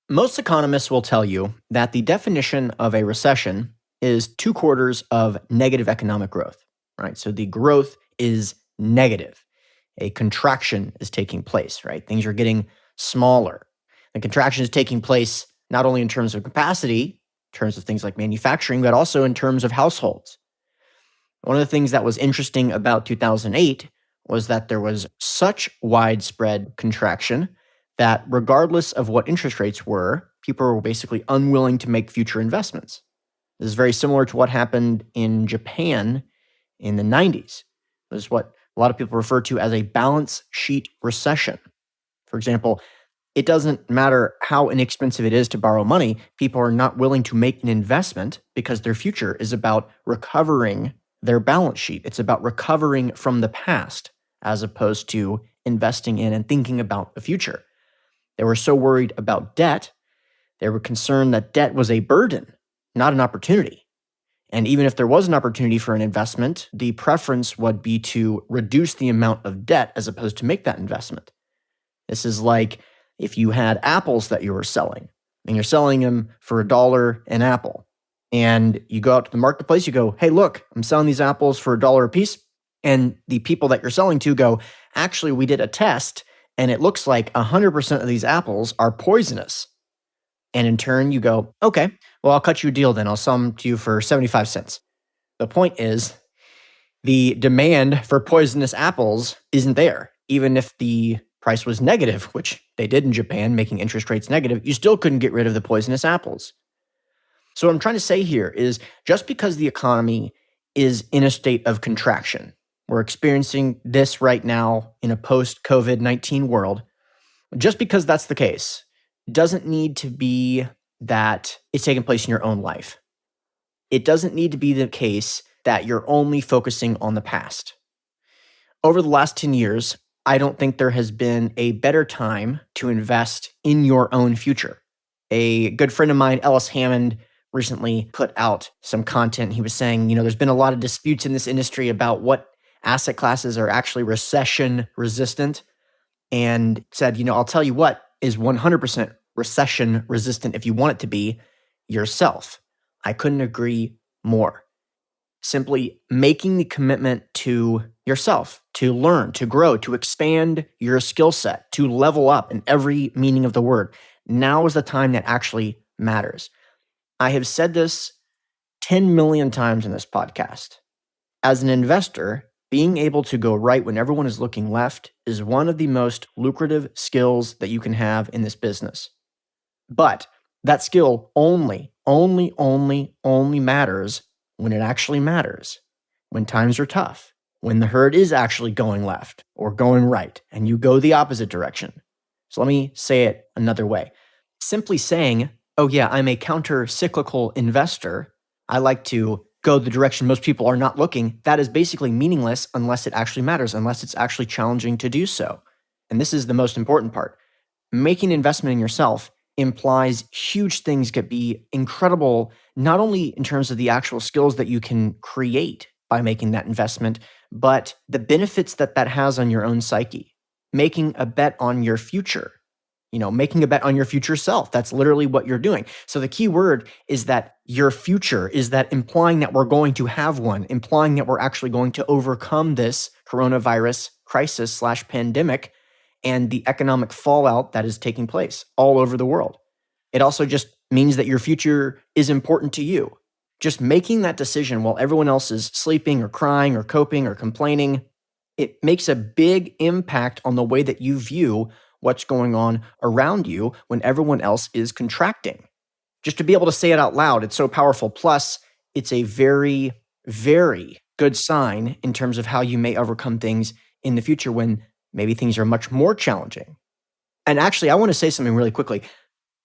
Most economists will tell you that the definition of a recession is 2 quarters of negative economic growth, right? So the growth is negative. A contraction is taking place, right? Things are getting smaller. The contraction is taking place not only in terms of capacity, in terms of things like manufacturing, but also in terms of households. One of the things that was interesting about 2008 was that there was such widespread contraction that regardless of what interest rates were, people were basically unwilling to make future investments. This is very similar to what happened in Japan in the 90s. This is what a lot of people refer to as a balance sheet recession. For example, it doesn't matter how inexpensive it is to borrow money, people are not willing to make an investment because their future is about recovering their balance sheet. It's about recovering from the past as opposed to investing in and thinking about the future. They were so worried about debt, they were concerned that debt was a burden, not an opportunity. And even if there was an opportunity for an investment, the preference would be to reduce the amount of debt as opposed to make that investment. This is like if you had apples that you were selling, and you're selling them for $1 an apple, and you go out to the marketplace, you go, hey, look, I'm selling these apples for $1 a piece. And the people that you're selling to go, actually, we did a test, and it looks like 100% of these apples are poisonous. And in turn, you go, okay, well, I'll cut you a deal then. I'll sell them to you for 75 cents. The point is, the demand for poisonous apples isn't there. Even if the price was negative, which they did in Japan, making interest rates negative, you still couldn't get rid of the poisonous apples. So what I'm trying to say here is just because the economy is in a state of contraction, we're experiencing this right now in a post-COVID-19 world, just because that's the case, doesn't need to be that it's taking place in your own life. It doesn't need to be the case that you're only focusing on the past. Over the last 10 years, I don't think there has been a better time to invest in your own future. A good friend of mine, Ellis Hammond, recently put out some content. He was saying, there's been a lot of disputes in this industry about what asset classes are actually recession resistant, and said, I'll tell you what is 100% recession resistant if you want it to be, yourself. I couldn't agree more. Simply making the commitment to yourself, to learn, to grow, to expand your skill set, to level up in every meaning of the word. Now is the time that actually matters. I have said this 10 million times in this podcast. As an investor, being able to go right when everyone is looking left is one of the most lucrative skills that you can have in this business. But that skill only matters when it actually matters, when times are tough, when the herd is actually going left or going right, and you go the opposite direction. So let me say it another way. Simply saying, oh yeah, I'm a counter-cyclical investor, I like to go the direction most people are not looking, that is basically meaningless unless it actually matters, unless it's actually challenging to do so. And this is the most important part. Making an investment in yourself implies huge things could be incredible, not only in terms of the actual skills that you can create by making that investment, but the benefits that has on your own psyche. Making a bet on your future. Making a bet on your future self. That's literally what you're doing. So the key word is that your future, is that implying that we're going to have one, implying that we're actually going to overcome this coronavirus crisis / pandemic and the economic fallout that is taking place all over the world. It also just means that your future is important to you. Just making that decision while everyone else is sleeping or crying or coping or complaining, it makes a big impact on the way that you view what's going on around you when everyone else is contracting. Just to be able to say it out loud, it's so powerful. Plus, it's a very, very good sign in terms of how you may overcome things in the future when maybe things are much more challenging. And actually, I want to say something really quickly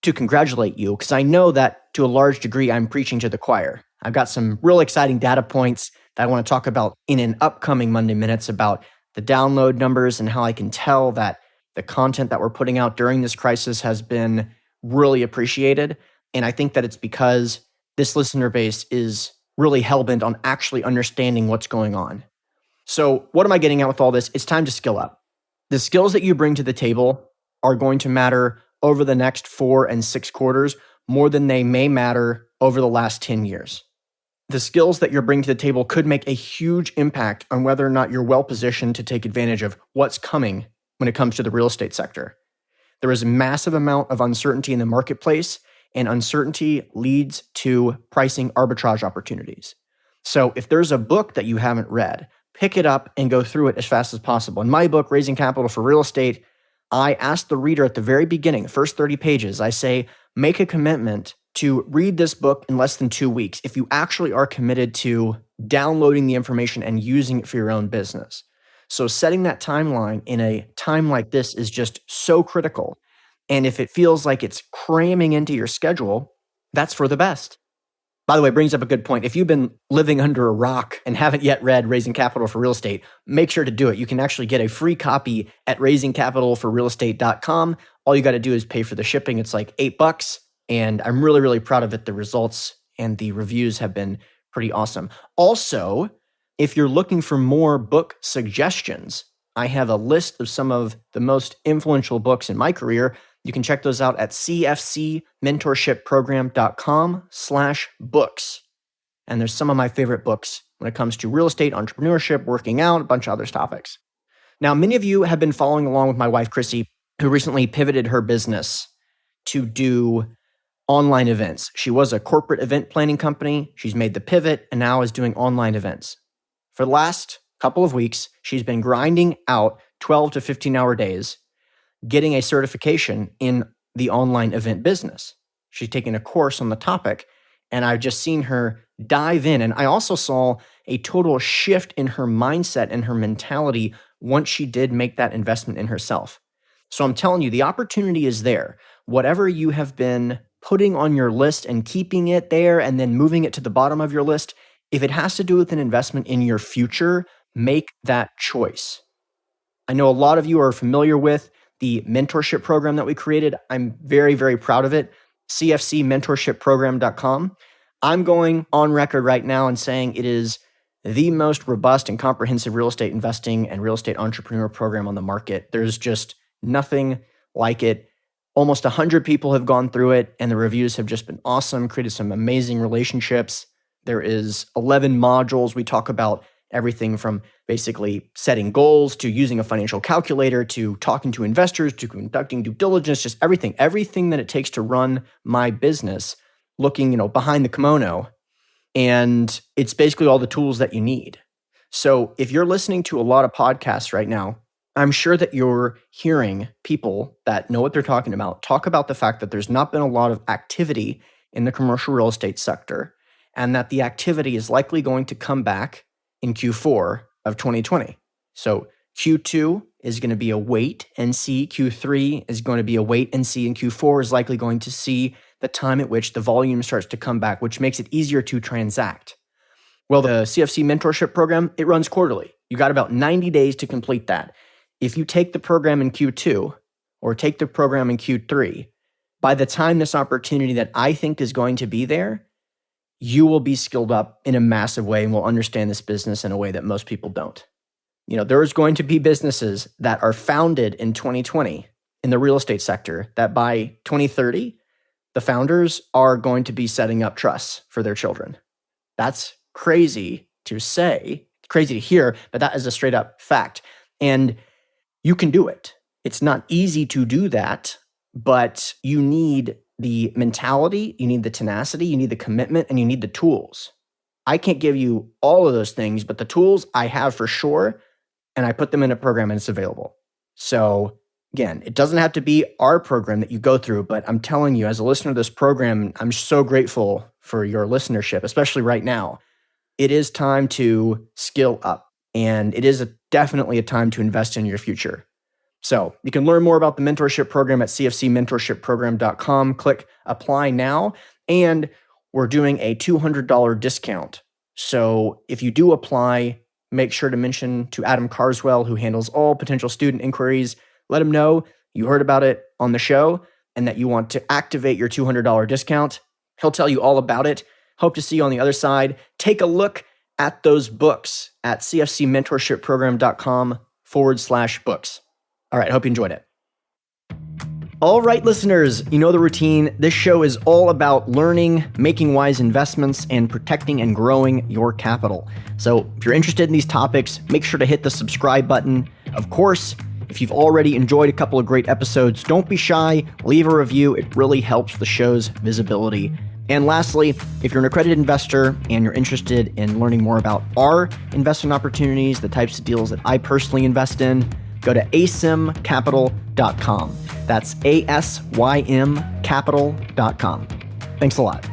to congratulate you, because I know that to a large degree, I'm preaching to the choir. I've got some real exciting data points that I want to talk about in an upcoming Monday Minutes about the download numbers and how I can tell that the content that we're putting out during this crisis has been really appreciated. And I think that it's because this listener base is really hell-bent on actually understanding what's going on. So what am I getting at with all this? It's time to skill up. The skills that you bring to the table are going to matter over the next 4 and 6 quarters more than they may matter over the last 10 years. The skills that you're bringing to the table could make a huge impact on whether or not you're well positioned to take advantage of what's coming when it comes to the real estate sector. There is a massive amount of uncertainty in the marketplace, and uncertainty leads to pricing arbitrage opportunities. So if there's a book that you haven't read, pick it up and go through it as fast as possible. In my book, Raising Capital for Real Estate, I ask the reader at the very beginning, first 30 pages, I say, make a commitment to read this book in less than 2 weeks if you actually are committed to downloading the information and using it for your own business. So setting that timeline in a time like this is just so critical. And if it feels like it's cramming into your schedule, that's for the best. By the way, it brings up a good point. If you've been living under a rock and haven't yet read Raising Capital for Real Estate, make sure to do it. You can actually get a free copy at raisingcapitalforrealestate.com. All you got to do is pay for the shipping. It's like $8. And I'm really, really proud of it. The results and the reviews have been pretty awesome. Also, if you're looking for more book suggestions, I have a list of some of the most influential books in my career. You can check those out at cfcmentorshipprogram.com/books. And there's some of my favorite books when it comes to real estate, entrepreneurship, working out, a bunch of other topics. Now, many of you have been following along with my wife, Chrissy, who recently pivoted her business to do online events. She was a corporate event planning company. She's made the pivot and now is doing online events. For the last couple of weeks, she's been grinding out 12 to 15-hour days, getting a certification in the online event business. She's taken a course on the topic, and I've just seen her dive in. And I also saw a total shift in her mindset and her mentality once she did make that investment in herself. So I'm telling you, the opportunity is there. Whatever you have been putting on your list and keeping it there and then moving it to the bottom of your list, if it has to do with an investment in your future, make that choice. I know a lot of you are familiar with the mentorship program that we created. I'm very, very proud of it. cfcmentorshipprogram.com. I'm going on record right now and saying it is the most robust and comprehensive real estate investing and real estate entrepreneur program on the market. There's just nothing like it. Almost 100 people have gone through it, and the reviews have just been awesome, created some amazing relationships. There is 11 modules. We talk about everything from basically setting goals to using a financial calculator to talking to investors to conducting due diligence, just everything that it takes to run my business, looking, behind the kimono. And it's basically all the tools that you need. So if you're listening to a lot of podcasts right now, I'm sure that you're hearing people that know what they're talking about talk about the fact that there's not been a lot of activity in the commercial real estate sector, and that the activity is likely going to come back in Q4 of 2020. So Q2 is going to be a wait and see. Q3 is going to be a wait and see. And Q4 is likely going to see the time at which the volume starts to come back, which makes it easier to transact. Well, the CFC Mentorship Program, it runs quarterly. You got about 90 days to complete that. If you take the program in Q2 or take the program in Q3, by the time this opportunity that I think is going to be there, you will be skilled up in a massive way and will understand this business in a way that most people don't. There's going to be businesses that are founded in 2020 in the real estate sector that by 2030, the founders are going to be setting up trusts for their children. That's crazy to say, crazy to hear, but that is a straight up fact. And you can do it. It's not easy to do that, but you need the mentality, you need the tenacity, you need the commitment, and you need the tools. I can't give you all of those things, but the tools I have for sure, and I put them in a program and it's available. So again, it doesn't have to be our program that you go through, but I'm telling you, as a listener to this program, I'm so grateful for your listenership, especially right now. It is time to skill up, and it is definitely a time to invest in your future. So you can learn more about the mentorship program at cfcmentorshipprogram.com. Click apply now, and we're doing a $200 discount. So if you do apply, make sure to mention to Adam Carswell, who handles all potential student inquiries. Let him know you heard about it on the show and that you want to activate your $200 discount. He'll tell you all about it. Hope to see you on the other side. Take a look at those books at cfcmentorshipprogram.com/books. All right, hope you enjoyed it. All right, listeners, you know the routine. This show is all about learning, making wise investments, and protecting and growing your capital. So if you're interested in these topics, make sure to hit the subscribe button. Of course, if you've already enjoyed a couple of great episodes, don't be shy, leave a review. It really helps the show's visibility. And lastly, if you're an accredited investor and you're interested in learning more about our investment opportunities, the types of deals that I personally invest in, go to asymcapital.com. That's ASYMcapital.com. Thanks a lot.